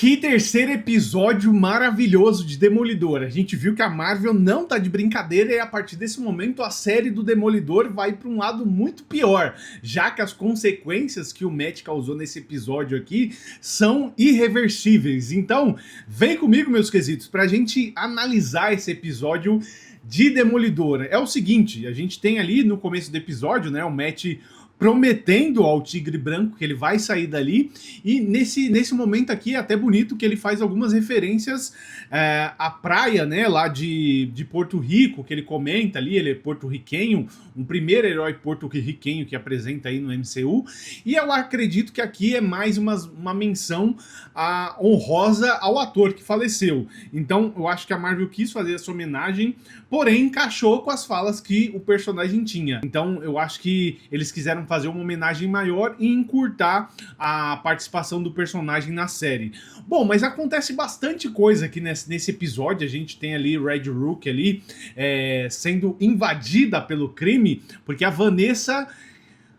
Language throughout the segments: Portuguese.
Que terceiro episódio maravilhoso de Demolidor. A gente viu que a Marvel não tá de brincadeira e a partir desse momento a série do Demolidor vai para um lado muito pior, já que as consequências que o Matt causou nesse episódio aqui são irreversíveis. Então, vem comigo, meus quesitos, pra gente analisar esse episódio de Demolidor. É o seguinte, a gente tem ali no começo do episódio, né, o Matt prometendo ao Tigre Branco que ele vai sair dali, e nesse momento aqui é até bonito que ele faz algumas referências à praia, né, lá de Porto Rico, que ele comenta ali, ele é porto-riquenho, um primeiro herói porto-riquenho que apresenta aí no MCU, e eu acredito que aqui é mais uma menção honrosa ao ator que faleceu. Então eu acho que a Marvel quis fazer essa homenagem, porém encaixou com as falas que o personagem tinha. Então eu acho que eles quiseram fazer uma homenagem maior e encurtar a participação do personagem na série. Bom, mas acontece bastante coisa aqui nesse episódio. A gente tem ali Red Rook ali sendo invadida pelo crime, porque a Vanessa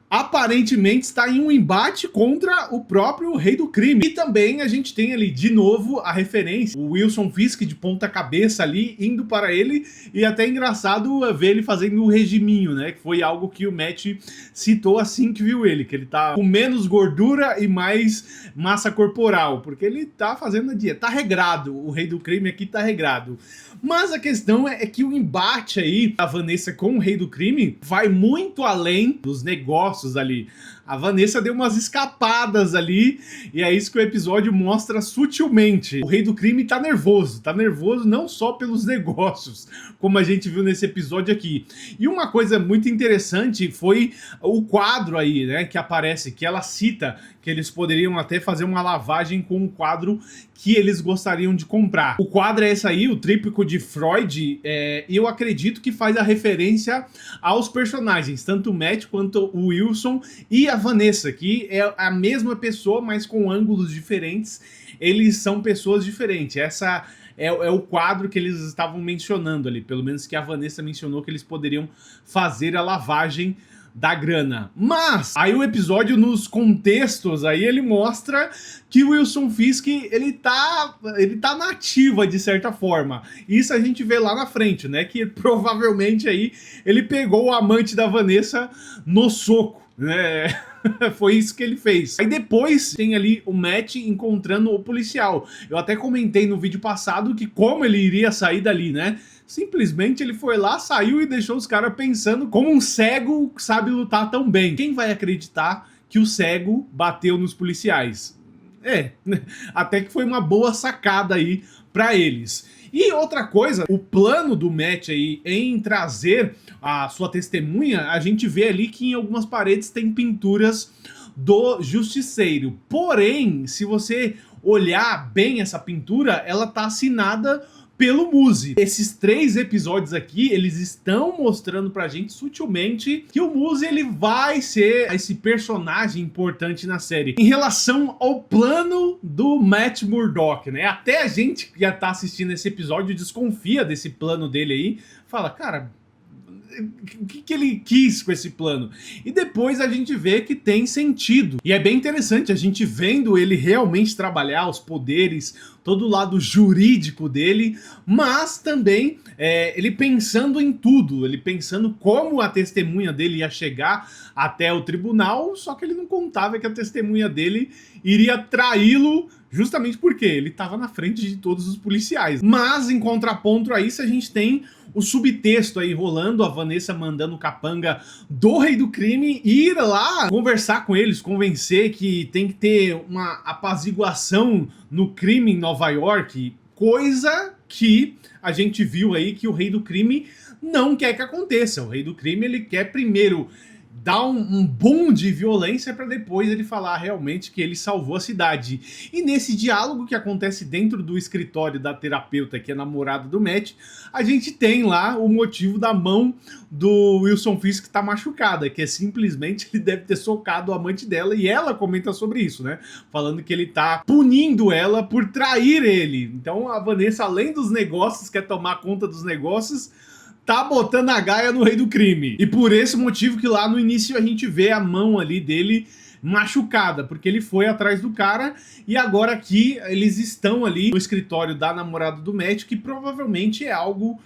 aparentemente está em um embate contra o próprio Rei do Crime. E também a gente tem ali de novo a referência, o Wilson Fisk de ponta cabeça ali, indo para ele, e até engraçado ver ele fazendo o regiminho, né, que foi algo que o Matt citou assim que viu ele, que ele tá com menos gordura e mais massa corporal, porque ele tá fazendo a dieta, tá regrado, o Rei do Crime aqui tá regrado. Mas a questão é que o embate aí da Vanessa com o Rei do Crime vai muito além dos negócios ali. A Vanessa deu umas escapadas ali, e é isso que o episódio mostra sutilmente. O Rei do Crime tá nervoso não só pelos negócios, como a gente viu nesse episódio aqui. E uma coisa muito interessante foi o quadro aí, né, que aparece, que ela cita que eles poderiam até fazer uma lavagem com um quadro que eles gostariam de comprar. O quadro é esse aí, o Tríptico de Freud, e eu acredito que faz a referência aos personagens, tanto o Matt quanto o Wilson e a Vanessa, que é a mesma pessoa, mas com ângulos diferentes. Eles são pessoas diferentes. Essa é o quadro que eles estavam mencionando ali, pelo menos que a Vanessa mencionou que eles poderiam fazer a lavagem da grana. Mas aí o episódio, nos contextos, aí ele mostra que o Wilson Fisk ele tá na ativa de certa forma. Isso a gente vê lá na frente, né, que provavelmente aí ele pegou o amante da Vanessa no soco, né? Foi isso que ele fez. Aí depois tem ali o Matt encontrando o policial. Eu até comentei no vídeo passado que como ele iria sair dali, né? Simplesmente ele foi lá, saiu e deixou os caras pensando como um cego sabe lutar tão bem. Quem vai acreditar que o cego bateu nos policiais? Até que foi uma boa sacada aí pra eles. E outra coisa, o plano do Matt aí em trazer a sua testemunha, a gente vê ali que em algumas paredes tem pinturas do Justiceiro. Porém, se você olhar bem essa pintura, ela tá assinada pelo Muse. Esses 3 episódios aqui, eles estão mostrando pra gente sutilmente que o Muse ele vai ser esse personagem importante na série. Em relação ao plano do Matt Murdock, né? Até a gente que já tá assistindo esse episódio desconfia desse plano dele aí. Fala, cara, o que ele quis com esse plano? E depois a gente vê que tem sentido. E é bem interessante a gente vendo ele realmente trabalhar os poderes, todo o lado jurídico dele, mas também ele pensando em tudo, ele pensando como a testemunha dele ia chegar até o tribunal, só que ele não contava que a testemunha dele iria traí-lo, justamente porque ele estava na frente de todos os policiais. Mas em contraponto a isso a gente tem o subtexto aí rolando, a Vanessa mandando o capanga do Rei do Crime ir lá conversar com eles, convencer que tem que ter uma apaziguação no crime em Nova York, coisa que a gente viu aí que o Rei do Crime não quer que aconteça. O Rei do Crime ele quer primeiro dar um boom de violência para depois ele falar realmente que ele salvou a cidade. E nesse diálogo que acontece dentro do escritório da terapeuta, que é namorada do Matt, a gente tem lá o motivo da mão do Wilson Fisk que tá machucada, que é simplesmente ele deve ter socado o amante dela, e ela comenta sobre isso, né? Falando que ele tá punindo ela por trair ele. Então a Vanessa, além dos negócios, quer tomar conta dos negócios, tá botando a gaia no Rei do Crime. E por esse motivo que lá no início a gente vê a mão ali dele machucada, porque ele foi atrás do cara e agora aqui eles estão ali no escritório da namorada do Matt, que provavelmente é algo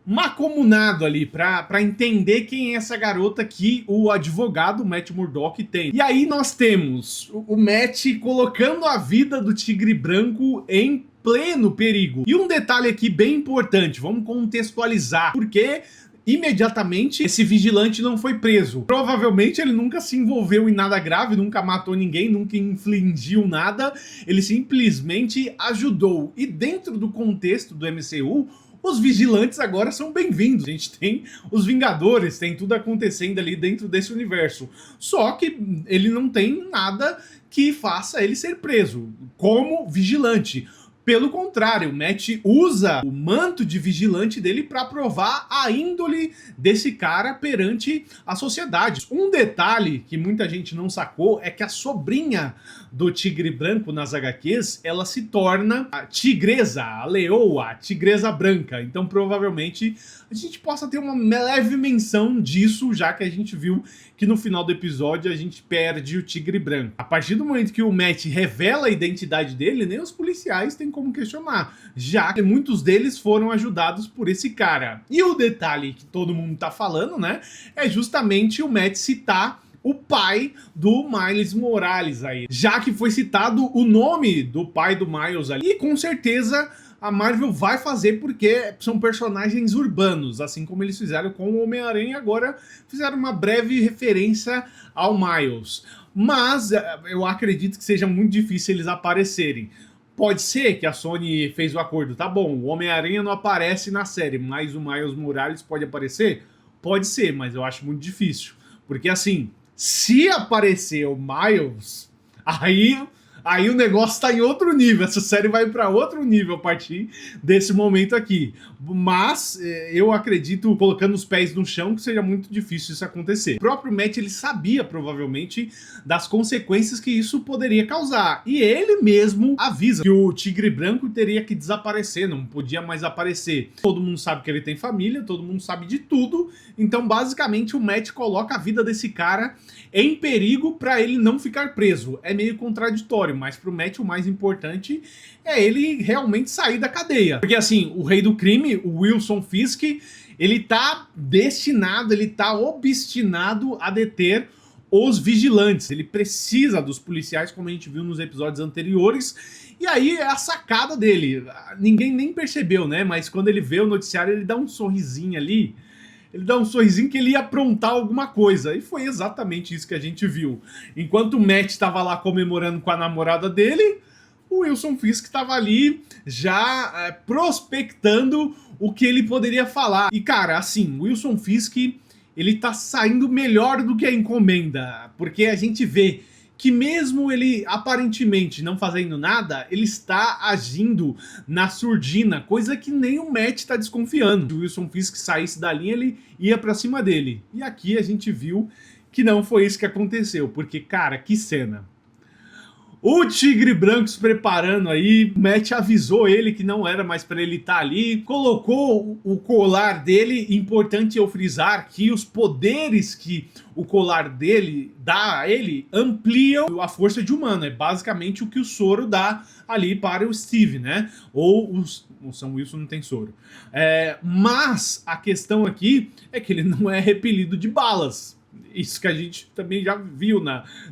macomunado ali pra entender quem é essa garota que o advogado Matt Murdock tem. E aí nós temos o Matt colocando a vida do Tigre Branco em pleno perigo. E um detalhe aqui bem importante, vamos contextualizar, porque imediatamente esse vigilante não foi preso. Provavelmente ele nunca se envolveu em nada grave, nunca matou ninguém, nunca infligiu nada, ele simplesmente ajudou. E dentro do contexto do MCU, os vigilantes agora são bem-vindos. A gente tem os Vingadores, tem tudo acontecendo ali dentro desse universo. Só que ele não tem nada que faça ele ser preso como vigilante. Pelo contrário, o Matt usa o manto de vigilante dele para provar a índole desse cara perante a sociedade. Um detalhe que muita gente não sacou é que a sobrinha do Tigre Branco nas HQs, ela se torna a tigresa, a leoa, a tigresa branca. Então provavelmente a gente possa ter uma leve menção disso, já que a gente viu que no final do episódio a gente perde o Tigre Branco. A partir do momento que o Matt revela a identidade dele, nem os policiais têm como questionar, já que muitos deles foram ajudados por esse cara. E o detalhe que todo mundo tá falando, né, é justamente o Matt citar o pai do Miles Morales aí, já que foi citado o nome do pai do Miles ali, e com certeza a Marvel vai fazer porque são personagens urbanos, assim como eles fizeram com o Homem-Aranha, agora fizeram uma breve referência ao Miles. Mas eu acredito que seja muito difícil eles aparecerem. Pode ser que a Sony fez o acordo, tá bom, o Homem-Aranha não aparece na série, mas o Miles Morales pode aparecer? Pode ser, mas eu acho muito difícil. Porque assim, se aparecer o Miles, aí o negócio tá em outro nível, essa série vai para outro nível a partir desse momento aqui. Mas eu acredito, colocando os pés no chão, que seja muito difícil isso acontecer. O próprio Matt, ele sabia provavelmente das consequências que isso poderia causar. E ele mesmo avisa que o Tigre Branco teria que desaparecer, não podia mais aparecer. Todo mundo sabe que ele tem família, todo mundo sabe de tudo. Então basicamente o Matt coloca a vida desse cara em perigo para ele não ficar preso. É meio contraditório, mas pro Matt o mais importante é ele realmente sair da cadeia. Porque assim, o rei do crime, o Wilson Fisk, ele tá destinado, ele tá obstinado a deter os vigilantes. Ele precisa dos policiais, como a gente viu nos episódios anteriores. E aí é a sacada dele. Ninguém nem percebeu, né? Mas quando ele vê o noticiário, ele dá um sorrisinho ali. Ele dá um sorrisinho que ele ia aprontar alguma coisa. E foi exatamente isso que a gente viu. Enquanto o Matt estava lá comemorando com a namorada dele, o Wilson Fisk estava ali já prospectando o que ele poderia falar. E cara, assim, o Wilson Fisk, ele tá saindo melhor do que a encomenda. Porque a gente vê que mesmo ele aparentemente não fazendo nada, ele está agindo na surdina, coisa que nem o Matt está desconfiando. Se o Wilson Fisk saísse da linha, ele ia pra cima dele. E aqui a gente viu que não foi isso que aconteceu, porque, cara, que cena. O Tigre Branco se preparando aí, o Matt avisou ele que não era mais para ele estar ali, colocou o colar dele. Importante eu frisar que os poderes que o colar dele dá a ele ampliam a força de humano, é basicamente o que o soro dá ali para o Steve, né? Ou o Sam Wilson não tem soro. Mas a questão aqui é que ele não é repelido de balas. Isso que a gente também já viu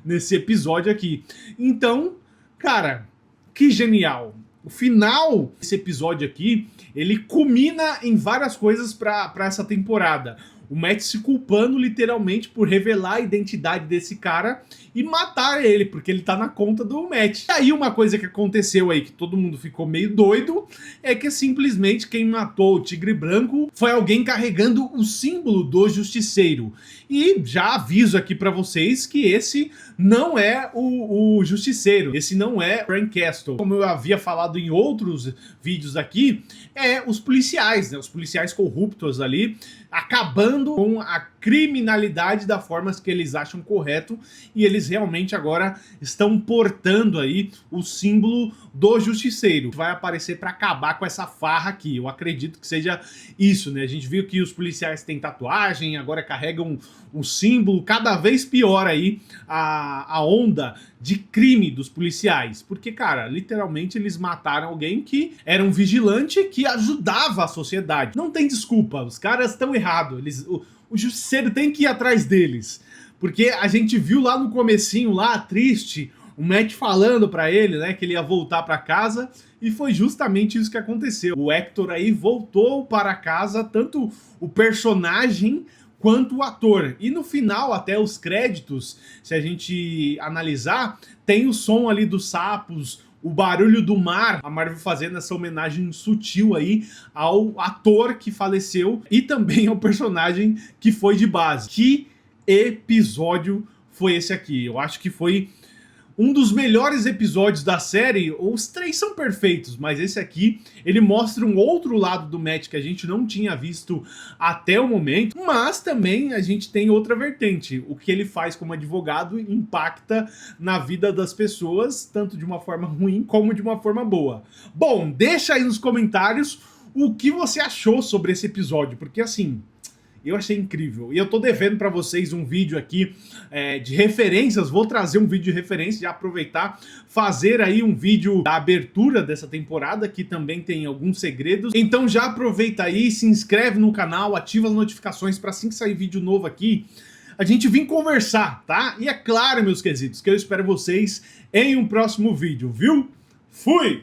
nesse episódio aqui. Então, cara, que genial. O final desse episódio aqui, ele culmina em várias coisas para essa temporada. O Matt se culpando literalmente por revelar a identidade desse cara e matar ele, porque ele tá na conta do Matt. E aí uma coisa que aconteceu aí, que todo mundo ficou meio doido, é que simplesmente quem matou o Tigre Branco foi alguém carregando o símbolo do Justiceiro. E já aviso aqui pra vocês que esse não é o Justiceiro, esse não é Frank Castle. Como eu havia falado em outros vídeos aqui, é os policiais, né? Os policiais corruptos ali, acabando com a criminalidade da forma que eles acham correto, e eles realmente agora estão portando aí o símbolo do Justiceiro. Vai aparecer para acabar com essa farra aqui. Eu acredito que seja isso, né? A gente viu que os policiais têm tatuagem, agora carregam um símbolo, cada vez pior aí a onda de crime dos policiais. Porque, cara, literalmente eles mataram alguém que era um vigilante que ajudava a sociedade. Não tem desculpa, os caras estão errados. O justiceiro tem que ir atrás deles. Porque a gente viu lá no comecinho, lá, triste, o Matt falando pra ele, né, que ele ia voltar pra casa, e foi justamente isso que aconteceu. O Hector aí voltou para casa, tanto o personagem quanto o ator. E no final, até os créditos, se a gente analisar, tem o som ali dos sapos, o barulho do mar, a Marvel fazendo essa homenagem sutil aí ao ator que faleceu e também ao personagem que foi de base. Que episódio foi esse aqui? Eu acho que foi um dos melhores episódios da série. Os três são perfeitos, mas esse aqui, ele mostra um outro lado do Matt que a gente não tinha visto até o momento, mas também a gente tem outra vertente. O que ele faz como advogado impacta na vida das pessoas, tanto de uma forma ruim como de uma forma boa. Bom, deixa aí nos comentários o que você achou sobre esse episódio, porque assim, eu achei incrível. E eu tô devendo pra vocês um vídeo aqui de referências. Vou trazer um vídeo de referência e aproveitar, fazer aí um vídeo da abertura dessa temporada, que também tem alguns segredos. Então já aproveita aí, se inscreve no canal, ativa as notificações pra assim que sair vídeo novo aqui, a gente vir conversar, tá? E é claro, meus quesitos, que eu espero vocês em um próximo vídeo, viu? Fui!